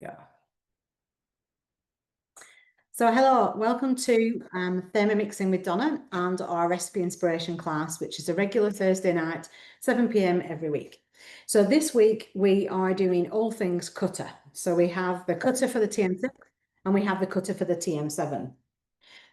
Yeah. So hello, welcome to Thermomixing with Donna and our recipe inspiration class, which is a regular Thursday night, 7 p.m. every week. So this week we are doing all things cutter. So we have the cutter for the TM6 and we have the cutter for the TM7.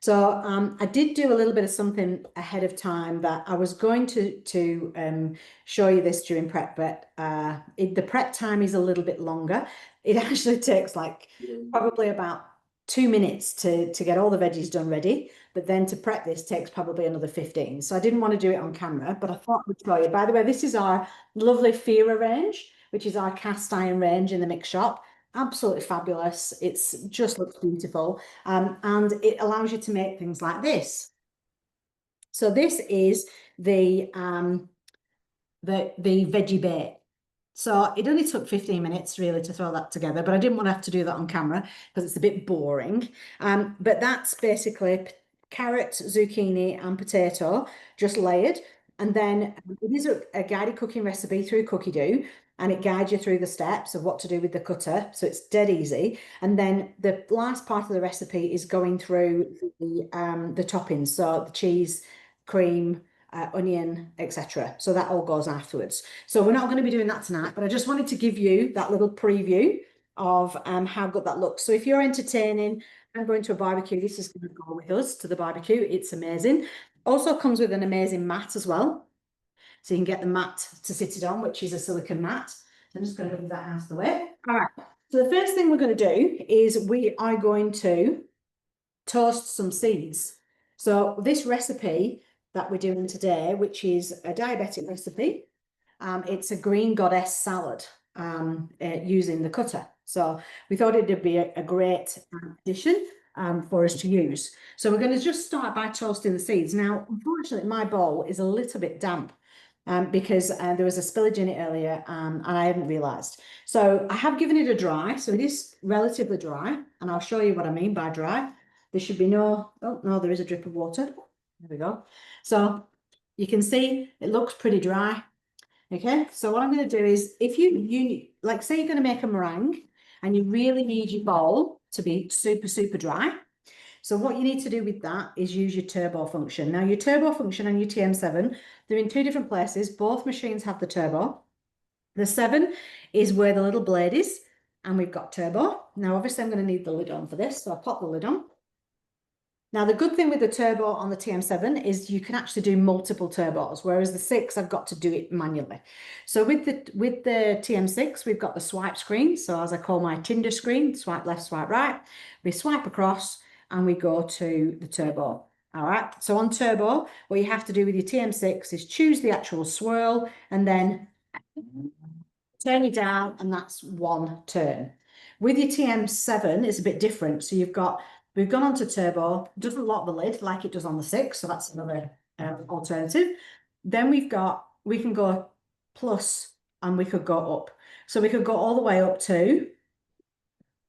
So I did do a little bit of something ahead of time that I was going to show you this during prep, but the prep time is a little bit longer. It actually takes like probably about 2 minutes to get all the veggies done ready, but then to prep this takes probably another 15. So I didn't want to do it on camera, but I thought I'd show you. By the way, this is our lovely Fira range, which is our cast iron range in the mix shop. Absolutely fabulous. It's just looks beautiful. And it allows you to make things like this. So this is the veggie bake. So it only took 15 minutes really to throw that together, but I didn't want to have to do that on camera because it's a bit boring. But that's basically carrot, zucchini, and potato just layered. And then it is a guided cooking recipe through Cookie Do, and it guides you through the steps of what to do with the cutter. So it's dead easy. And then the last part of the recipe is going through the toppings. So the cheese, cream, onion, etc. So that all goes afterwards. So we're not going to be doing that tonight, but I just wanted to give you that little preview of how good that looks. So if you're entertaining and going to a barbecue, this is going to go with us to the barbecue. It's amazing. Also comes with an amazing mat as well. So you can get the mat to sit it on, which is a silicone mat. I'm just going to move that out of the way. All right. So the first thing we're going to do is we are going to toast some seeds. So this recipe that we're doing today, which is a diabetic recipe, it's a green goddess salad using the cutter. So we thought it'd be a great addition for us to use. So we're going to just start by toasting the seeds. Now, unfortunately, my bowl is a little bit damp because there was a spillage in it earlier and I hadn't realised. So I have given it a dry. So it is relatively dry, and I'll show you what I mean by dry. There should be no, oh no, there is a drip of water. There we go. So you can see it looks pretty dry. Okay, so what I'm going to do is if you like, say you're going to make a meringue and you really need your bowl to be super, super dry. So what you need to do with that is use your turbo function. Now your turbo function and your TM7, they're in two different places. Both machines have the turbo. The 7 is where the little blade is, and we've got turbo. Now obviously I'm going to need the lid on for this, so I'll pop the lid on. Now, the good thing with the turbo on the TM7 is you can actually do multiple turbos, whereas the 6, I've got to do it manually. So with the TM6, we've got the swipe screen. So as I call my Tinder screen, swipe left, swipe right. We swipe across and we go to the turbo. All right. So on turbo, what you have to do with your TM6 is choose the actual swirl and then turn it down, and that's one turn. With your TM7, it's a bit different. So we've gone on to turbo, doesn't lock the lid like it does on the 6, so that's another alternative. Then we can go plus and we could go up. So we could go all the way up to,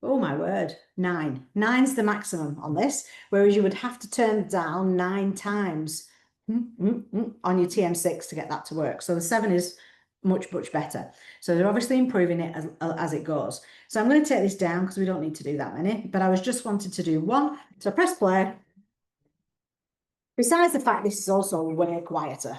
oh my word, 9. 9's the maximum on this, whereas you would have to turn down 9 times on your TM6 to get that to work. So the 7 is much, much better. So they're obviously improving it as it goes. So I'm going to take this down because we don't need to do that many, but I was just wanted to do one. So press play. Besides the fact this is also way quieter.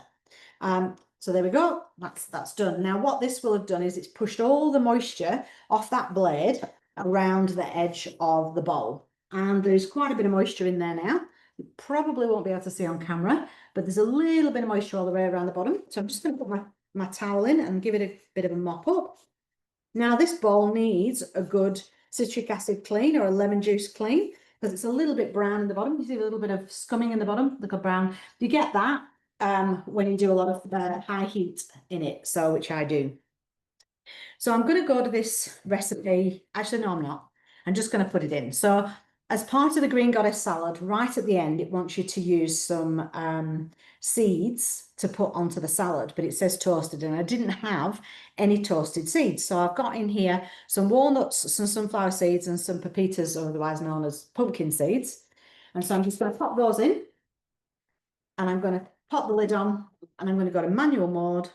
So there we go. That's done. Now what this will have done is it's pushed all the moisture off that blade around the edge of the bowl. And there's quite a bit of moisture in there now. You probably won't be able to see on camera, but there's a little bit of moisture all the way around the bottom. So I'm just going to put my towel in and give it a bit of a mop up. Now this bowl needs a good citric acid clean or a lemon juice clean because it's a little bit brown in the bottom. You see a little bit of scumming in the bottom, look at brown. You get that when you do a lot of high heat in it, so which I do. So I'm going to go to this recipe. Actually, no, I'm not. I'm just going to put it in. So as part of the green goddess salad, right at the end, it wants you to use some seeds to put onto the salad, but it says toasted, and I didn't have any toasted seeds. So I've got in here some walnuts, some sunflower seeds, and some pepitas, or otherwise known as pumpkin seeds. And so I'm just going to pop those in, and I'm going to pop the lid on, and I'm going to go to manual mode,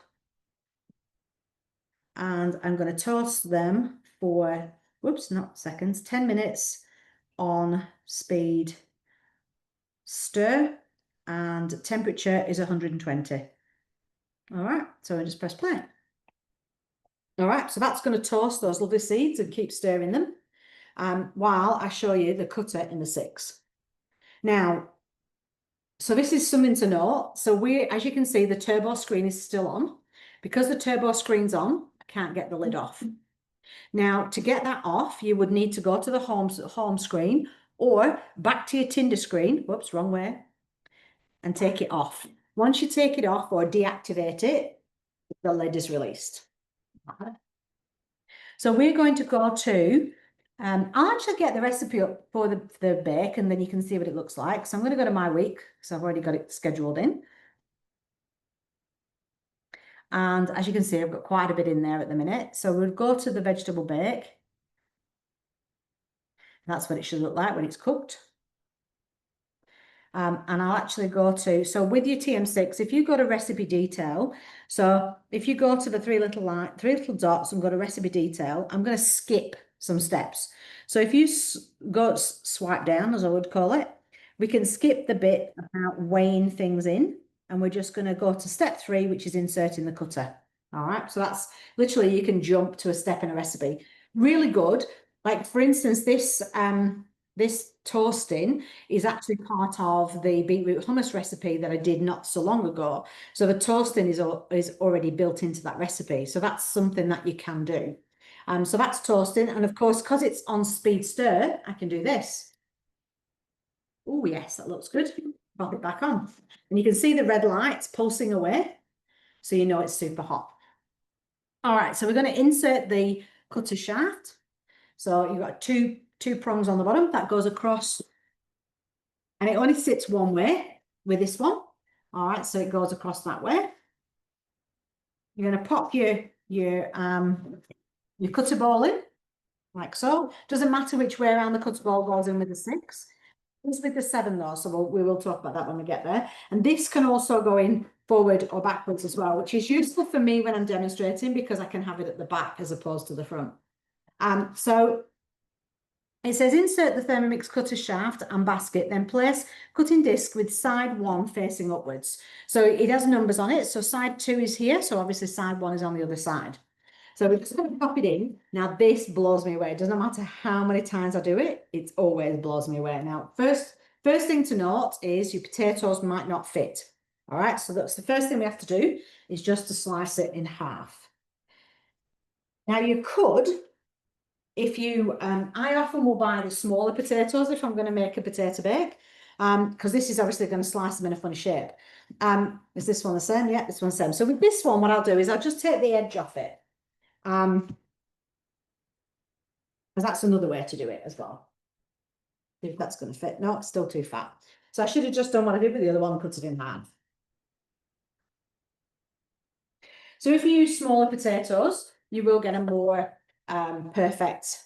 and I'm going to toast them for, whoops, not seconds, 10 minutes on speed stir, and temperature is 120. All right, so I just press play. All right, so that's going to toast those lovely seeds and keep stirring them while I show you the cutter in the 6. Now, so this is something to note. So as you can see, the turbo screen is still on. Because the turbo screen's on, I can't get the lid off. Now, to get that off, you would need to go to the home screen or back to your Tinder screen, whoops, wrong way, and take it off. Once you take it off or deactivate it, the lid is released. So we're going to go to, I'll actually get the recipe up for the bake and then you can see what it looks like. So I'm going to go to my week, so I've already got it scheduled in. And as you can see, I've got quite a bit in there at the minute. So we'll go to the vegetable bake. That's what it should look like when it's cooked. And I'll actually go to, so with your TM6, if you go to recipe detail, so if you go to the three little dots and go to recipe detail, I'm going to skip some steps. So if you go swipe down, as I would call it, we can skip the bit about weighing things in, and we're just going to go to step 3, which is inserting the cutter. All right, so that's literally, you can jump to a step in a recipe. Really good. Like for instance, this toasting is actually part of the beetroot hummus recipe that I did not so long ago. So the toasting is already built into that recipe. So that's something that you can do. So that's toasting. And of course, because it's on speed stir, I can do this. Oh, yes, that looks good. Pop it back on. And you can see the red lights pulsing away. So you know it's super hot. All right, so we're going to insert the cutter shaft. So you've got two prongs on the bottom that goes across, and it only sits one way with this one. All right, so it goes across that way. You're going to pop your cutter ball in, like so. Doesn't matter which way around the cutter ball goes in with the 6. It's with the 7 though, so we will talk about that when we get there. And this can also go in forward or backwards as well, which is useful for me when I'm demonstrating because I can have it at the back as opposed to the front. So it says insert the Thermomix cutter shaft and basket, then place cutting disc with side 1 facing upwards. So it has numbers on it. So side 2 is here. So obviously side 1 is on the other side. So we're just going to pop it in. Now this blows me away. It doesn't matter how many times I do it. It always blows me away. Now, first thing to note is your potatoes might not fit. All right. So that's the first thing we have to do is just to slice it in half. Now you could, if you, I often will buy the smaller potatoes if I'm going to make a potato bake, because this is obviously going to slice them in a funny shape. Is this one the same? Yeah, this one's the same. So with this one, what I'll do is I'll just take the edge off it. Because that's another way to do it as well. If that's going to fit. No, it's still too fat. So I should have just done what I did with the other one, cut it in half. So if you use smaller potatoes, you will get a more perfect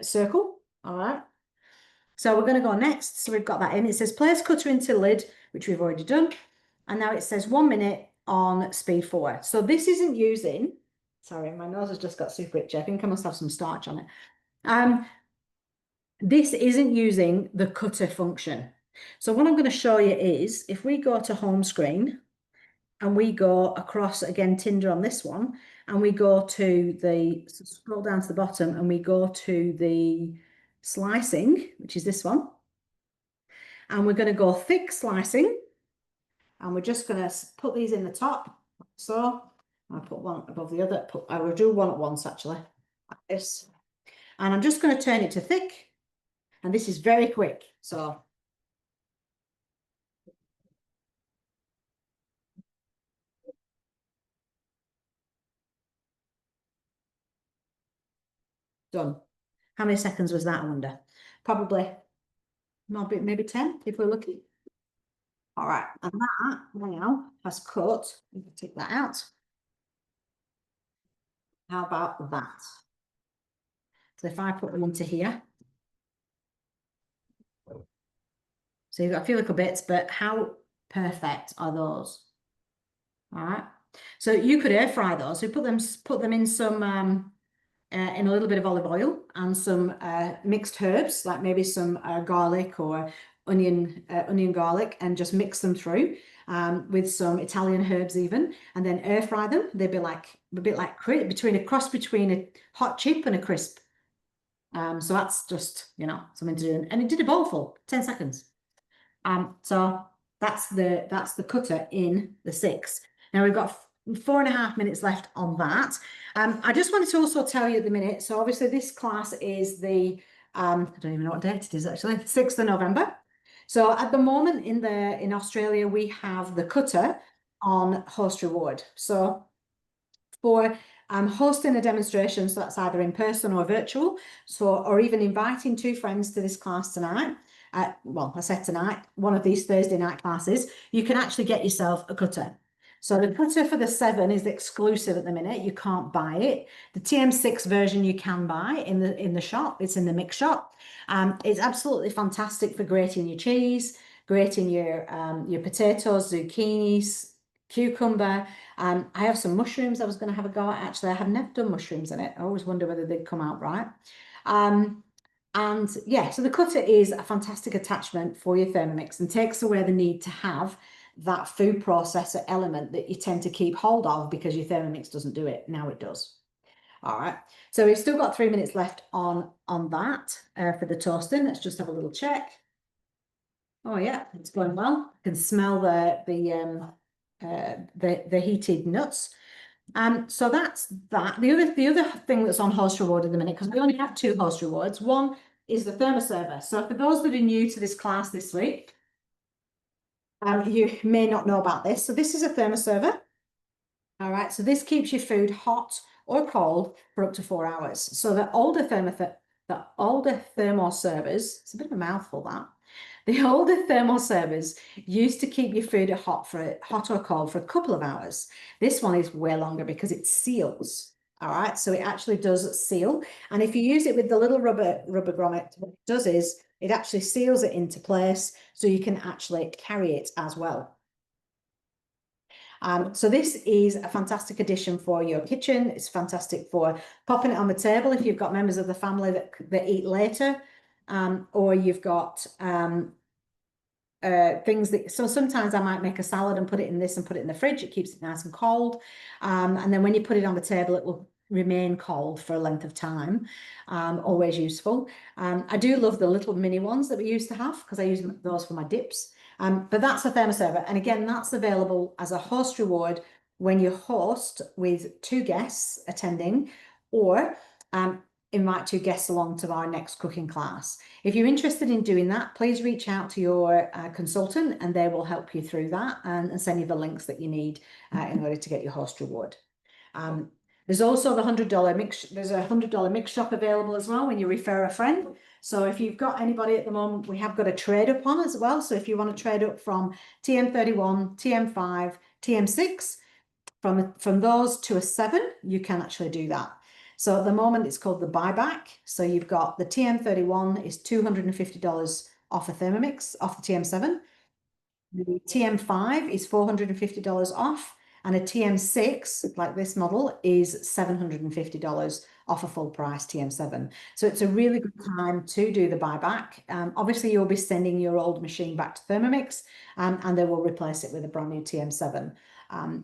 circle. All right. So we're going to go next. So we've got that in. It says place cutter into lid, which we've already done. And now it says 1 minute on speed 4. So this isn't using, sorry, my nose has just got super itchy. I think I must have some starch on it. This isn't using the cutter function. So what I'm going to show you is if we go to home screen and we go across again Tinder on this one, and we go to the, scroll down to the bottom and we go to the slicing, which is this one. And we're going to go thick slicing. And we're just going to put these in the top. So I'll put one above the other. I will do one at once actually, like this. And I'm just going to turn it to thick. And this is very quick. So done. How many seconds was that, I wonder? Probably maybe 10 if we're lucky. All right, and that now has cut. You can take that out. How about that? So if I put them into here, so you've got a few little bits, but how perfect are those? All right. So you could air fry those. So put them in some in a little bit of olive oil and some mixed herbs, like maybe some garlic or onion garlic, and just mix them through with some Italian herbs even, and then air fry them. They'd be like a bit like between a cross between a hot chip and a crisp. So that's just, something to do. And it did a bowl full, 10 seconds. So that's the cutter in the 6. Now we've got 4.5 minutes left on that. I just wanted to also tell you at the minute, so obviously this class is the, I don't even know what date it is actually, 6th of November. So at the moment in Australia, we have the cutter on host reward. So for hosting a demonstration, so that's either in person or virtual, or even inviting 2 friends to this class tonight, well, I said tonight, one of these Thursday night classes, you can actually get yourself a cutter. So the cutter for the 7 is exclusive at the minute. You can't buy it. The TM6 version you can buy in the shop. It's in the mix shop. It's absolutely fantastic for grating your cheese, grating your potatoes, zucchinis, cucumber. I have some mushrooms I was going to have a go at. Actually, I have never done mushrooms in it. I always wonder whether they'd come out right. And yeah, so the cutter is a fantastic attachment for your Thermomix and takes away the need to have that food processor element that you tend to keep hold of because your Thermomix doesn't do it. Now it does. All right, so we've still got 3 minutes left on that for the toasting. Let's just have a little check. Oh yeah, it's going well. I can smell the heated nuts. So that's that. The other thing that's on host reward in the minute, because we only have 2 host rewards. One is the thermoserver. So for those that are new to this class this week, you may not know about this. So this is a thermoserver. All right, so this keeps your food hot or cold for up to 4 hours. So the older thermoservers, it's a bit of a mouthful that. The older thermal servers used to keep your food hot or cold for a couple of hours. This one is way longer because it seals. All right, so it actually does seal. And if you use it with the little rubber grommet, what it does is it actually seals it into place so you can actually carry it as well. So this is a fantastic addition for your kitchen. It's fantastic for popping it on the table if you've got members of the family that eat later, or you've got things so sometimes I might make a salad and put it in this and put it in the fridge. It keeps it nice and cold. And then when you put it on the table, it will remain cold for a length of time. Always useful. I do love the little mini ones that we used to have because I use those for my dips. But that's a thermoserver. And again, that's available as a host reward when you host with 2 guests attending, or invite 2 guests along to our next cooking class. If you're interested in doing that, please reach out to your consultant and they will help you through that and send you the links that you need in order to get your host reward. There's also the $100 mix. There's a $100 mix shop available as well when you refer a friend. So if you've got anybody at the moment, we have got a trade up on as well. So if you want to trade up from TM31, TM5, TM6, from those to a 7, you can actually do that. So at the moment, it's called the buyback. So you've got the TM31 is $250 off a Thermomix, off the TM7. The TM5 is $450 off. And a TM6, like this model, is $750 off a full price TM7. So it's a really good time to do the buyback. Obviously, you'll be sending your old machine back to Thermomix, and they will replace it with a brand new TM7.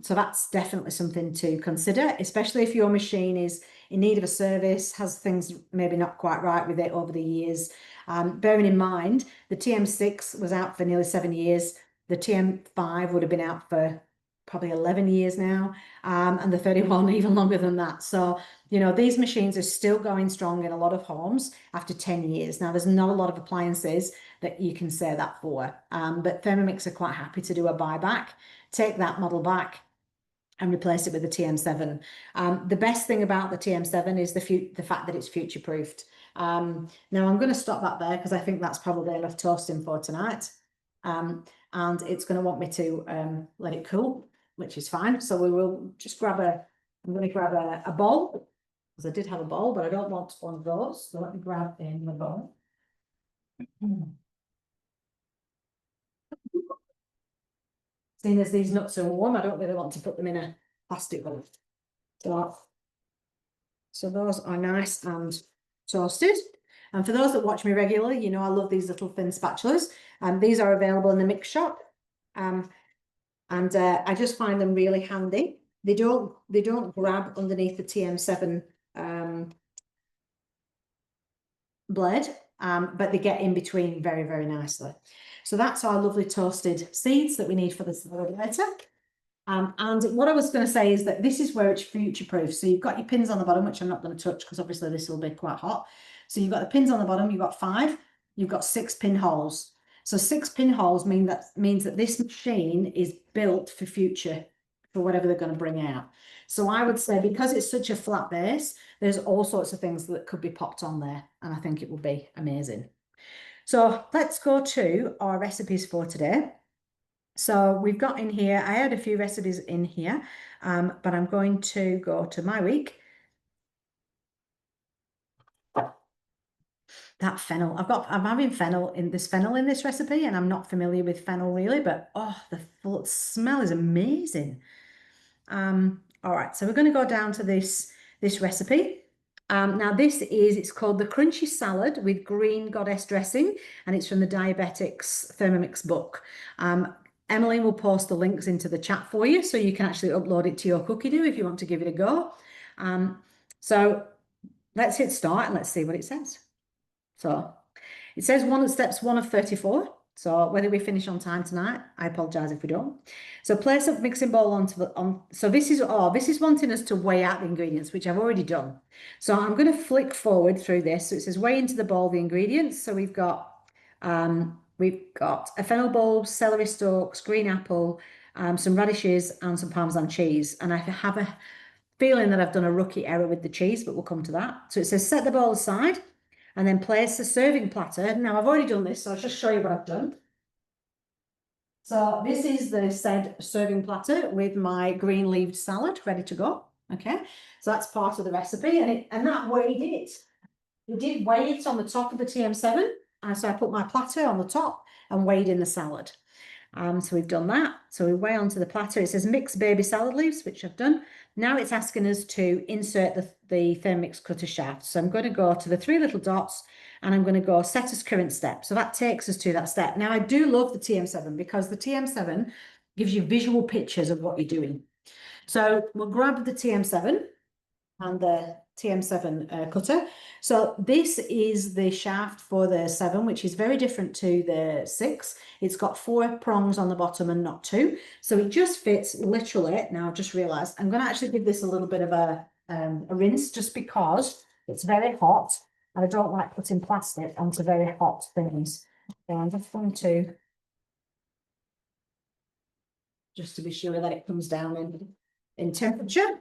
So that's definitely something to consider, especially if your machine is in need of a service, has things maybe not quite right with it over the years. Bearing in mind, the TM6 was out for nearly 7 years. The TM5 would have been out for probably 11 years now, and the 31 even longer than that. So, these machines are still going strong in a lot of homes after 10 years. Now, there's not a lot of appliances that you can say that for, but Thermomix are quite happy to do a buyback, take that model back and replace it with the TM7. The best thing about the TM7 is the fact that it's future-proofed. Now, I'm going to stop that there because I think that's probably enough toasting for tonight. And it's going to want me to let it cool, which is fine. So we will just I'm going to grab a bowl, because I did have a bowl, but I don't want one of those. So let me grab in the bowl. Seeing as these nuts are warm, I don't really want to put them in a plastic bowl. So So those are nice and toasted. And for those that watch me regularly, you know I love these little thin spatulas. And these are available in the mix shop. And I just find them really handy. They don't grab underneath the TM7 blade, but they get in between very, very nicely. So that's our lovely toasted seeds that we need for the salad later. And what I was going to say is that this is where it's future-proof. So you've got your pins on the bottom, which I'm not going to touch because obviously this will be quite hot. So you've got the pins on the bottom, you've got 5, you've got 6 pinholes. So 6 pinholes means that this machine is built for future, for whatever they're going to bring out. So I would say because it's such a flat base, there's all sorts of things that could be popped on there, and I think it will be amazing. So let's go to our recipes for today. So we've got in here, I had a few recipes in here, but I'm going to go to my week. That fennel, I'm having fennel in this recipe, and I'm not familiar with fennel really, but oh, the smell is amazing. All right, so we're going to go down to this recipe. Now it's called the crunchy salad with green goddess dressing, and it's from the Diabetics Thermomix book. Emily will post the links into the chat for you, so you can actually upload it to your cookie do if you want to give it a go. So let's hit start and let's see what it says. So it says steps 1 of 34. So whether we finish on time tonight, I apologize if we don't. So place a mixing bowl so this is wanting us to weigh out the ingredients, which I've already done. So I'm going to flick forward through this. So it says weigh into the bowl the ingredients. So we've got a fennel bulb, celery stalks, green apple, some radishes, and some Parmesan cheese. And I have a feeling that I've done a rookie error with the cheese, but we'll come to that. So it says set the bowl aside and then place the serving platter. Now I've already done this, so I'll just show you what I've done. So this is the said serving platter with my green leaved salad ready to go. Okay, so that's part of the recipe, and that weighed it. We did weigh it on the top of the TM7, and so I put my platter on the top and weighed in the salad. So we've done that. So we weigh onto the platter. It says mix baby salad leaves, which I've done. Now it's asking us to insert the Thermomix cutter shaft. So I'm going to go to the 3 little dots and I'm going to go set as current step. So that takes us to that step. Now I do love the TM7 because the TM7 gives you visual pictures of what you're doing. So we'll grab the TM7 and the TM7 cutter. So this is the shaft for the 7, which is very different to the 6. It's got 4 prongs on the bottom and not 2. So it just fits literally. Now I've just realized I'm going to actually give this a little bit of a rinse just because it's very hot and I don't like putting plastic onto very hot things. So I'm just going to, just to be sure that it comes down in temperature.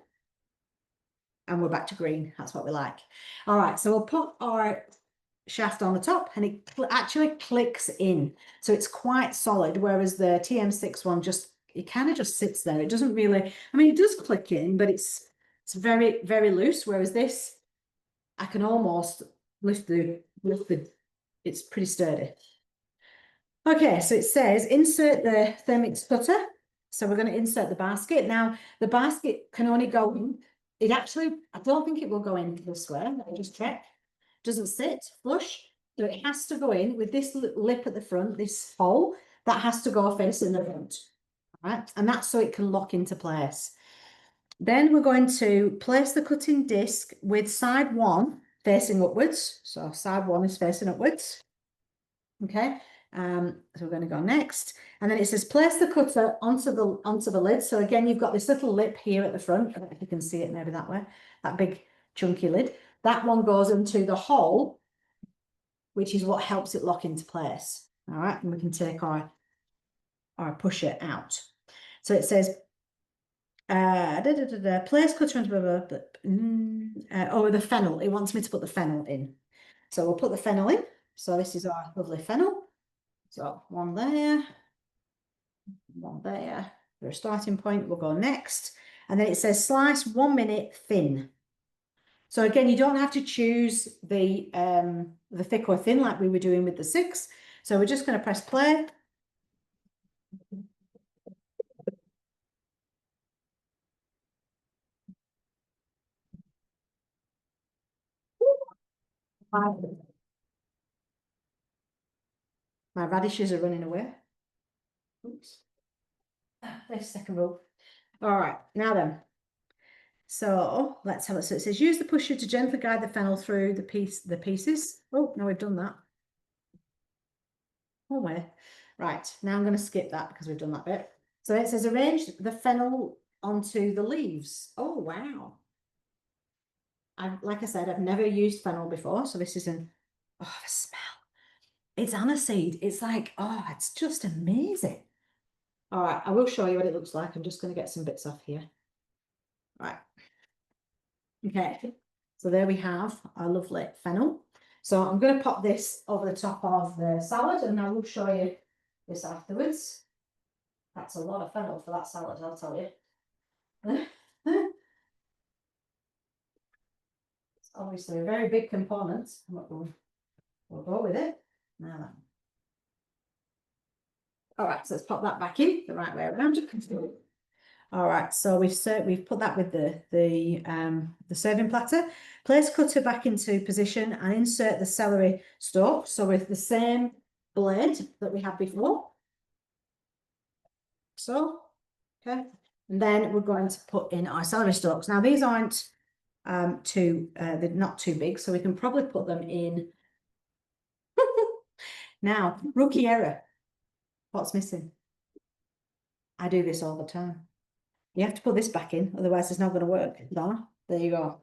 And we're back to green. That's what we like. All right, so we'll put our shaft on the top and it actually clicks in. So it's quite solid, whereas the TM6 one it kind of just sits there. It doesn't really, I mean, it does click in, but it's very, very loose, whereas this, I can almost lift it's pretty sturdy. Okay, so it says insert the Thermix cutter. So we're going to insert the basket. Now, the basket can only go in. I don't think it will go in this way. Let me just check. Doesn't sit flush. So it has to go in with this lip at the front, this hole, that has to go facing the front. All right, and that's so it can lock into place. Then we're going to place the cutting disc with side 1 facing upwards. So side 1 is facing upwards. Okay, so we're going to go next, and then it says place the cutter onto the lid. So again, you've got this little lip here at the front. I don't know if you can see it maybe that way, that big chunky lid. That one goes into the hole, which is what helps it lock into place. All right, and we can take our pusher out. So it says place cutter into the fennel. It wants me to put the fennel in, so we'll put the fennel in. So this is our lovely fennel. So one there, one there. For a starting point, we'll go next. And then it says slice 1 minute thin. So again, you don't have to choose the thick or thin like we were doing with the 6. So we're just going to press play. My radishes are running away. Oops. There's second rule. All right, now then. So let's have it. So it says use the pusher to gently guide the fennel through the pieces. Oh, no, we've done that. Oh, where? Right, now I'm going to skip that because we've done that bit. So it says arrange the fennel onto the leaves. Oh, wow. Like I said, I've never used fennel before, so this is the smell. It's aniseed. It's like, oh, it's just amazing. All right, I will show you what it looks like. I'm just going to get some bits off here. Right. Okay, so there we have our lovely fennel. So I'm going to pop this over the top of the salad and I will show you this afterwards. That's a lot of fennel for that salad, I'll tell you. It's obviously a very big component. We'll go with it. Now then. All right, so let's pop that back in the right way around. All right, so we've put that with the serving platter. Place cutter back into position and insert the celery stalk. So with the same blade that we had before. So, okay, and then we're going to put in our celery stalks. Now these aren't they're not too big, so we can probably put them in. Now, rookie error. What's missing? I do this all the time. You have to put this back in, otherwise it's not going to work. No, there you go.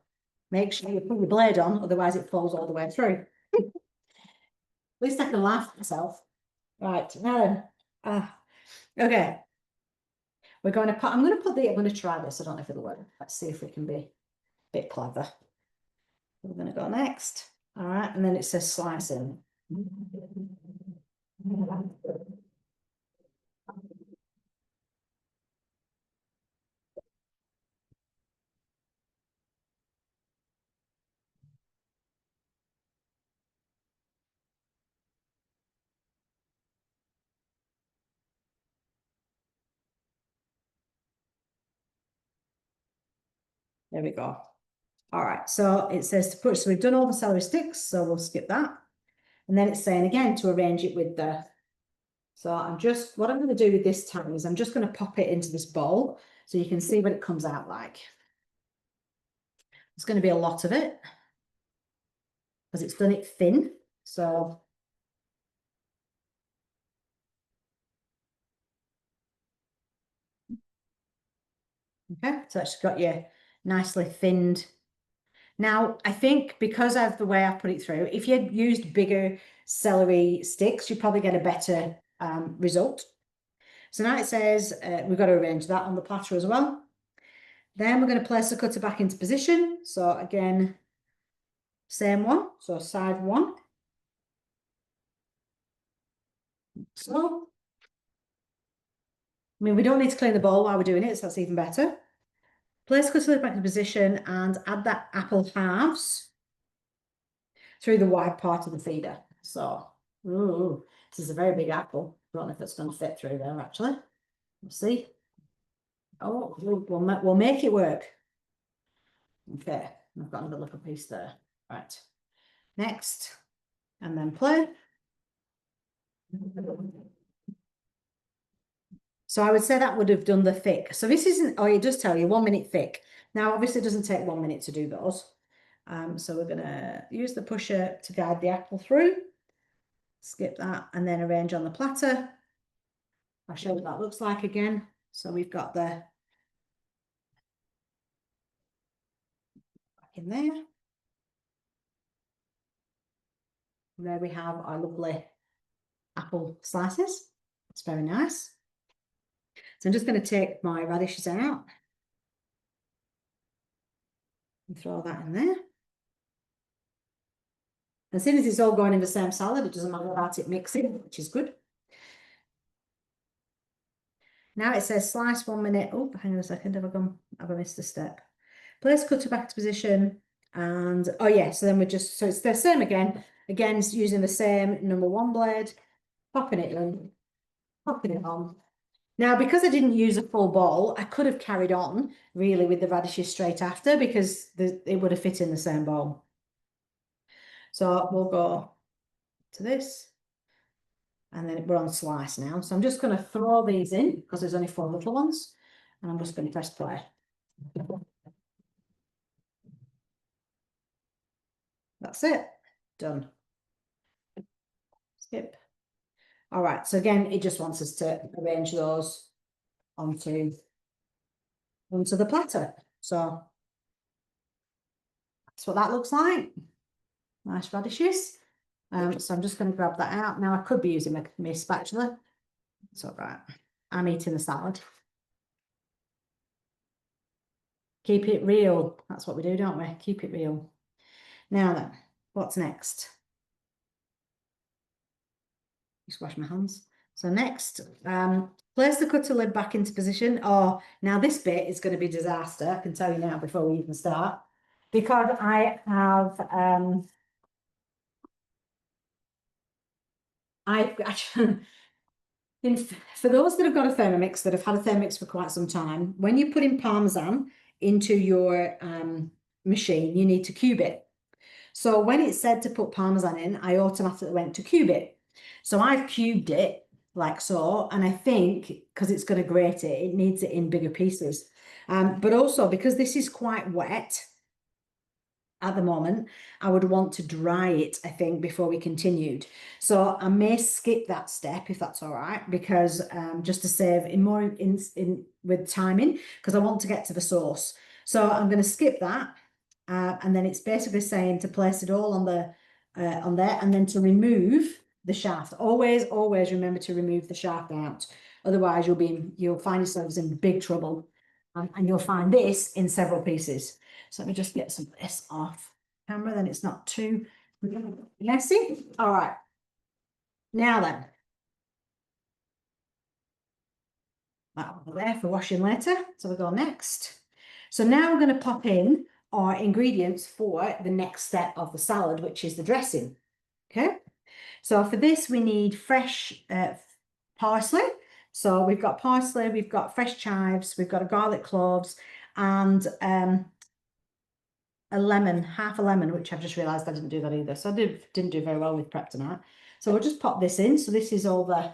Make sure you put your blade on, otherwise it falls all the way through. At least I can laugh at myself. Right, now then. Okay. I'm going to try this. I don't know if it'll work. Let's see if we can be a bit clever. We're going to go next. All right, and then it says slicing. There we go. All right, so it says to push. So we've done all the celery sticks, so we'll skip that. And then it's saying again to arrange it with the. So what I'm going to do with this time is I'm just going to pop it into this bowl so you can see what it comes out like. It's going to be a lot of it because it's done it thin. So okay, so it's got you nicely thinned. Now, I think because of the way I put it through, if you had used bigger celery sticks, you'd probably get a better result. So now it says we've got to arrange that on the platter as well. Then we're going to place the cutter back into position. So again, same one. So side one. So, I mean, we don't need to clean the bowl while we're doing it, so that's even better. Place cutter back into position and add that apple halves through the wide part of the feeder. So, ooh, this is a very big apple. I don't know if it's going to fit through there, actually. We'll see. Oh, we'll make it work. Okay, I've got another little piece there. Right. Next, and then play. So I would say that would have done the thick. So this isn't, oh, it does tell you 1 minute thick. Now, obviously it doesn't take 1 minute to do those. So we're gonna use the pusher to guide the apple through. Skip that and then arrange on the platter. I'll show you what that looks like again. So we've got the back in there. And there we have our lovely apple slices. It's very nice. So I'm just going to take my radishes out and throw that in there. As soon as it's all going in the same salad, it doesn't matter about it mixing, which is good. Now it says slice 1 minute. Oh, hang on a second. Have I missed a step? Place cutter back to position. And oh yeah, so then so it's the same again. Again, it's using the same #1 blade, popping it in, popping it on. Now, because I didn't use a full bowl, I could have carried on really with the radishes straight after because it would have fit in the same bowl. So we'll go to this, and then we're on slice now. So I'm just going to throw these in because there's only 4 little ones, and I'm just going to press play. That's it, done. Skip. All right, so again, it just wants us to arrange those onto the platter. So that's what that looks like. Nice radishes. So I'm just going to grab that out. Now I could be using my spatula. It's all right. I'm eating the salad. Keep it real. That's what we do, don't we? Keep it real. Now then, what's next? Just wash my hands. So next, place the cutter lid back into position. Oh, now this bit is going to be disaster. I can tell you now before we even start, because I have I've actually, for those that have got a Thermomix, that have had a Thermomix for quite some time, when you put in Parmesan into your machine, you need to cube it. So when it said to put Parmesan in, I automatically went to cube it. So I've cubed it like so, and I think because it's going to grate it, it needs it in bigger pieces. But also because this is quite wet at the moment, I would want to dry it, I think, before we continued. So I may skip that step if that's all right, because just to save in with timing, because I want to get to the sauce. So I'm going to skip that, and then it's basically saying to place it all on the on there, and then to remove the shaft. Always remember to remove the shaft out. Otherwise, you'll find yourselves in big trouble, and you'll find this in several pieces. So let me just get some of this off camera, then it's not too messy. All right. Now then, that over there for washing later. So we'll go next. So now we're going to pop in our ingredients for the next step of the salad, which is the dressing. Okay. So for this, we need fresh parsley. So we've got parsley, we've got fresh chives, we've got a garlic cloves, and a lemon, half a lemon, which I've just realised I didn't do that either. So I didn't do very well with prep tonight. So we'll just pop this in. So this is all the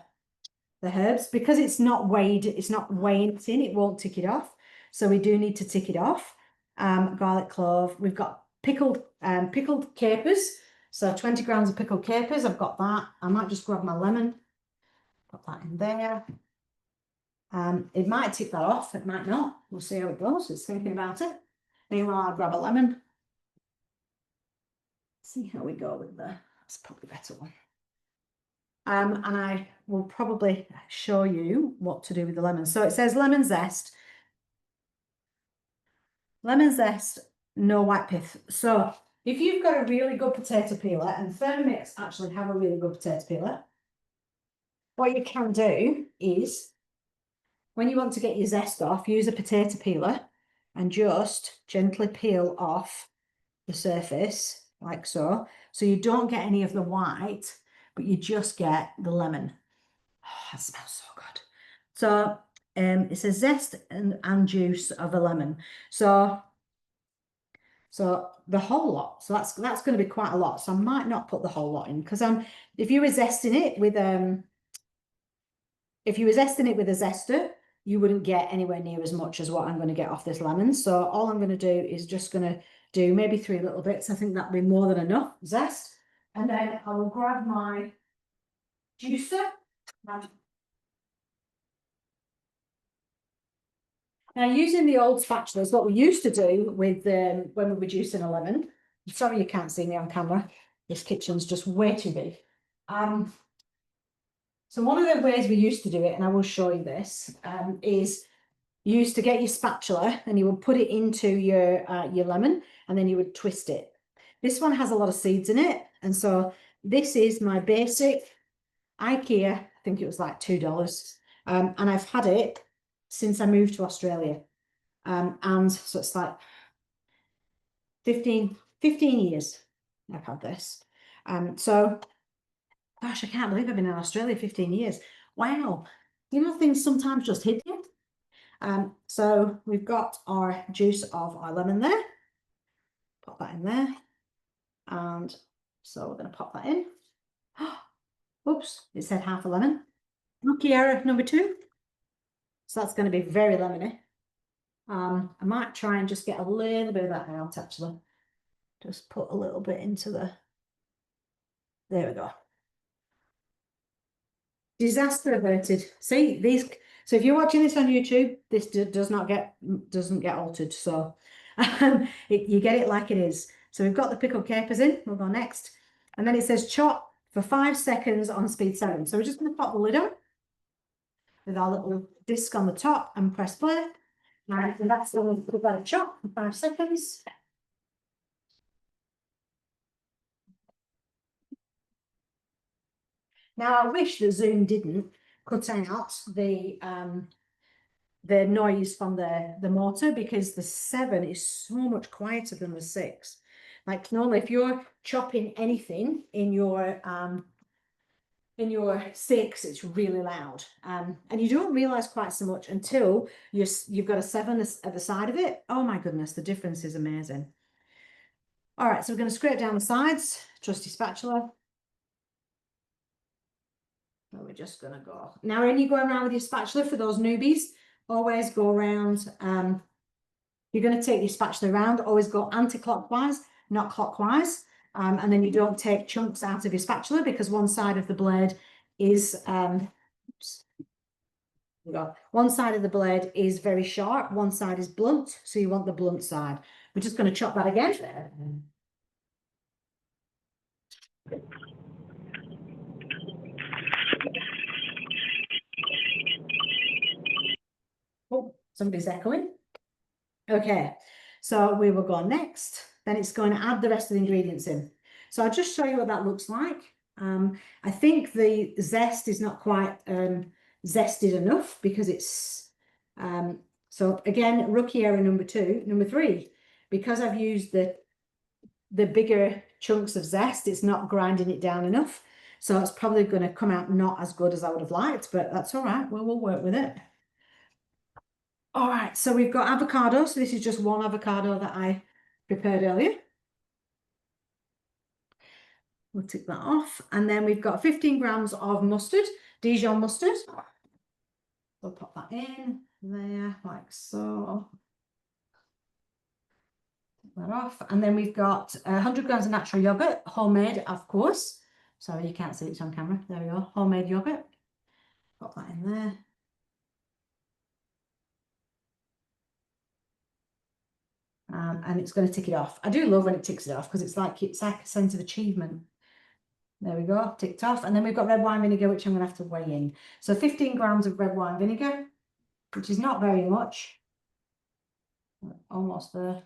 herbs. Because it's not weighing it in, it won't tick it off. So we do need to tick it off. Garlic clove. We've got pickled capers. So 20 grams of pickled capers. I've got that. I might just grab my lemon. Put that in there. It might tick that off. It might not. We'll see how it goes. It's thinking about it. Meanwhile, I'll grab a lemon. See how we go with that's probably a better one. And I will probably show you what to do with the lemon. So it says lemon zest, no white pith. So if you've got a really good potato peeler, and Thermomix actually have a really good potato peeler, what you can do is, when you want to get your zest off, use a potato peeler and just gently peel off the surface like so. So you don't get any of the white, but you just get the lemon. Oh, that smells so good. So it's a zest and juice of a lemon. So the whole lot. So that's going to be quite a lot. So I might not put the whole lot in, because if you were zesting it with a zester, you wouldn't get anywhere near as much as what I'm going to get off this lemon. So all I'm going to do is just going to do maybe 3 little bits. I think that'll be more than enough zest. And then I will grab my juicer. Now, using the old spatula is what we used to do with when we were juicing a lemon. I'm sorry you can't see me on camera. This kitchen's just way too big. So one of the ways we used to do it, and I will show you this, is you used to get your spatula and you would put it into your lemon, and then you would twist it. This one has a lot of seeds in it, and so this is my basic IKEA. I think it was like $2, and I've had it since I moved to Australia, and so it's like 15 years I've had this. So gosh, I can't believe I've been in Australia 15 years. Wow, you know, things sometimes just hit you. So we've got our juice of our lemon there. Put that in there. And So we're going to pop that in. Oops, it said half a lemon. Rookie error number 2. So that's going to be very lemony. I might try and just get a little bit of that out actually. Just put a little bit into the, there we go. Disaster averted. See these, so if you're watching this on YouTube, this doesn't get altered. So you get it like it is. So we've got the pickled capers in, we'll go next. And then it says chop for 5 seconds on speed 7. So we're just going to pop the lid on with our little disc on the top and press play. Right, and that's the one we've got to chop for 5 seconds. Now I wish the Zoom didn't cut out the noise from the motor, because the 7 is so much quieter than the 6. Like normally if you're chopping anything in your 6, it's really loud, and you don't realize quite so much until you've got a 7 at the side of it. Oh my goodness, the difference is amazing. All right, so we're going to scrape down the sides, trusty spatula. So we're just going to go now. When you go around with your spatula, for those newbies, always go around. You're going to take your spatula around, always go anti-clockwise, not clockwise. And then you don't take chunks out of your spatula, because one side of the blade is, one side of the blade is very sharp, one side is blunt. So you want the blunt side. We're just going to chop that again. Oh, somebody's echoing. Okay, so we will go next. Then it's going to add the rest of the ingredients in. So I'll just show you what that looks like. I think the zest is not quite zested enough, because it's so again, rookie error number 2. Number 3, because I've used the bigger chunks of zest, it's not grinding it down enough. So it's probably going to come out not as good as I would have liked, but that's all right. We'll work with it. All right, so we've got avocado. So this is just one avocado that I prepared earlier. We'll tick that off. And then we've got 15 grams of mustard, Dijon mustard. We'll pop that in there like so. Take that off. And then we've got 100 grams of natural yogurt, homemade, of course. Sorry, you can't see it on camera. There we go, homemade yogurt. Pop that in there. And it's going to tick it off. I do love when it ticks it off, because it's like a sense of achievement. There we go, ticked off. And then we've got red wine vinegar, which I'm going to have to weigh in. So 15 grams of red wine vinegar, which is not very much. Almost there.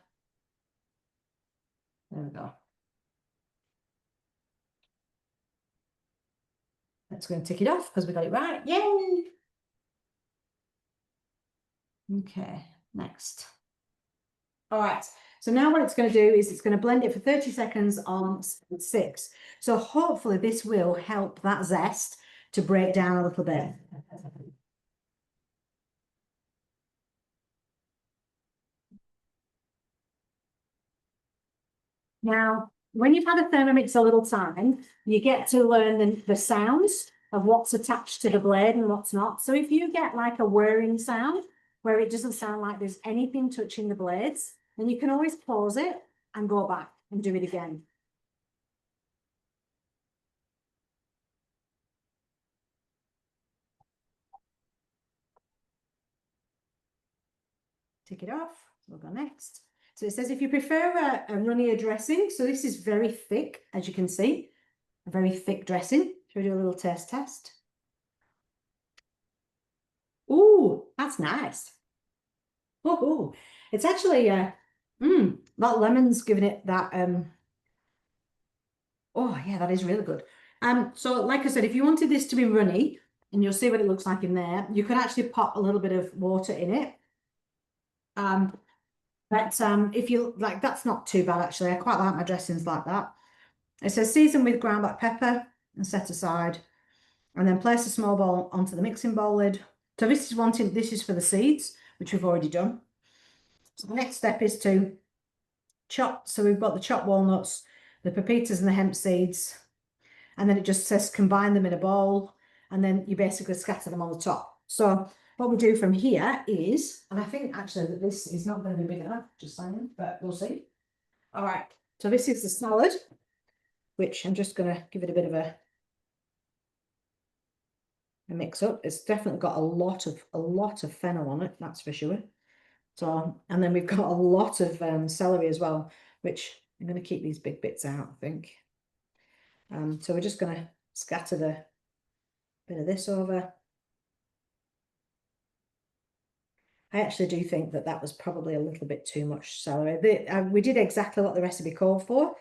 There we go. That's going to tick it off because we got it right. Yay! Okay, next. All right, so now what it's going to do is it's going to blend it for 30 seconds on 6. So hopefully this will help that zest to break down a little bit. Now, when you've had a Thermomix a little time, you get to learn the sounds of what's attached to the blade and what's not. So if you get like a whirring sound where it doesn't sound like there's anything touching the blades, then you can always pause it and go back and do it again. Take it off. We'll go next. So it says if you prefer a runnier dressing, so this is very thick, as you can see, a very thick dressing. Should we do a little taste test? Ooh, that's nice. Oh, it's actually that lemon's giving it that oh yeah, that is really good. So like I said, if you wanted this to be runny, and you'll see what it looks like in there, you could actually pop a little bit of water in it. But if you like, that's not too bad actually. I quite like my dressings like that. It says season with ground black pepper and set aside, and then place a small bowl onto the mixing bowl lid. So this is for the seeds, which we've already done. So the next step is to chop. So we've got the chopped walnuts, the pepitas and the hemp seeds, and then it just says combine them in a bowl, and then you basically scatter them on the top. So what we do from here is, and I think actually that this is not going to be big enough, just saying, but we'll see. All right, so this is the salad, which I'm just going to give it a bit of a mix up. It's definitely got a lot of fennel on it, that's for sure. So, and then we've got a lot of celery as well, which I'm going to keep these big bits out, I think. So we're just going to scatter the bit of this over. I actually do think that that was probably a little bit too much celery. We did exactly what the recipe called for.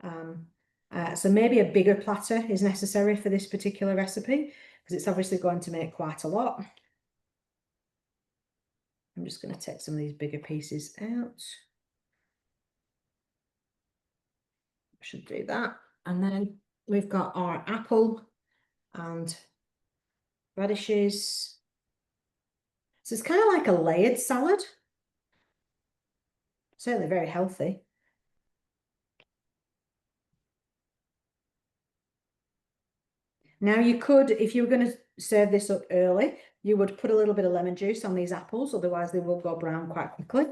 So maybe a bigger platter is necessary for this particular recipe, because it's obviously going to make quite a lot. I'm just going to take some of these bigger pieces out. Should do that. And then we've got our apple and radishes. So it's kind of like a layered salad. Certainly very healthy. Now you could, if you were going to serve this up early, you would put a little bit of lemon juice on these apples, otherwise they will go brown quite quickly.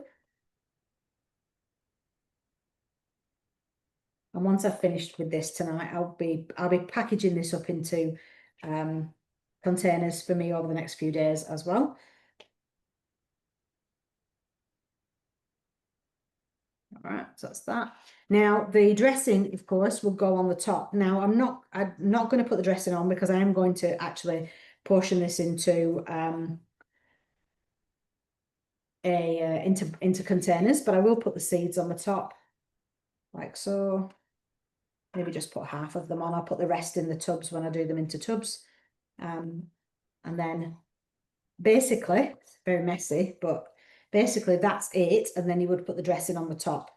And once I've finished with this tonight, I'll be packaging this up into containers for me over the next few days as well. All right, so that's that. Now the dressing, of course, will go on the top. Now I'm not going to put the dressing on because I am going to actually portion this into into containers, but I will put the seeds on the top, like so. Maybe just put half of them on. I'll put the rest in the tubs when I do them into tubs. And then basically, it's very messy, but basically that's it. And then you would put the dressing on the top.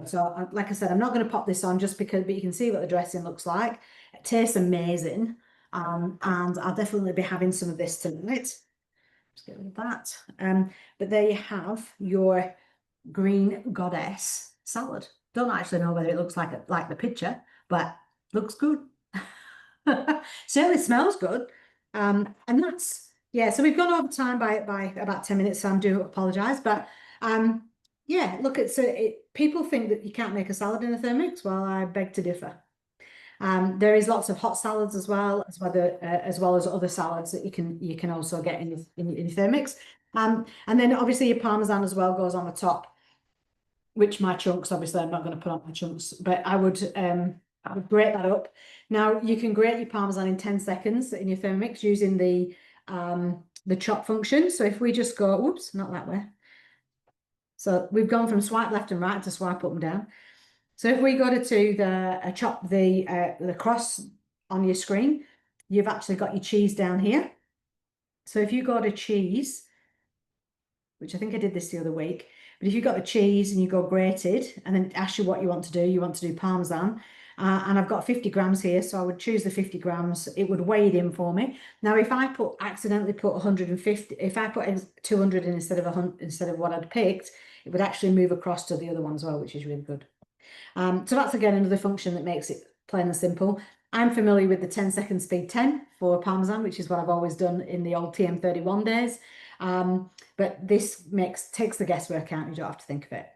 So like I said, I'm not going to pop this on just because, but you can see what the dressing looks like. It tastes amazing. And I'll definitely be having some of this tonight. Just get rid of that. But there you have your green goddess salad. Don't actually know whether it looks like the picture, but looks good. Certainly smells good. And that's, yeah, so we've gone over time by about 10 minutes, so I do apologize. But yeah, look, people think that you can't make a salad in a Thermomix. Well, I beg to differ. There is lots of hot salads as well as other salads that you can also get in your Thermomix. And then obviously your Parmesan as well goes on the top, which my chunks, obviously I'm not going to put on my chunks, but I would grate that up. Now you can grate your Parmesan in 10 seconds in your Thermomix using the chop function. So if we just go, whoops, not that way. So we've gone from swipe left and right to swipe up and down. So if we go to the chop the cross on your screen, you've actually got your cheese down here. So if you go to cheese, which I think I did this the other week, but if you've got the cheese and you go grated, and then it asks you what you want to do Parmesan, and I've got 50 grams here, so I would choose the 50 grams. It would weigh it in for me. Now, if I accidentally put 150, if I put 200 in instead of what I'd picked, it would actually move across to the other one as well, which is really good. So that's again another function that makes it plain and simple. I'm familiar with the 10-second speed 10 for Parmesan, which is what I've always done in the old TM31 days. But this takes the guesswork out. You don't have to think of it.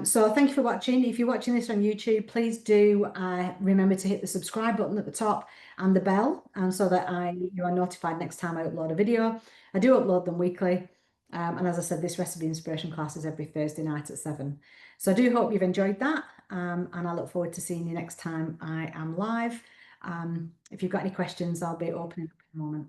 So thank you for watching. If you're watching this on YouTube, please do remember to hit the subscribe button at the top and the bell, so that you are notified next time I upload a video. I do upload them weekly. And as I said, this recipe inspiration class is every Thursday night at 7. So I do hope you've enjoyed that. And I look forward to seeing you next time I am live. If you've got any questions, I'll be opening up in a moment.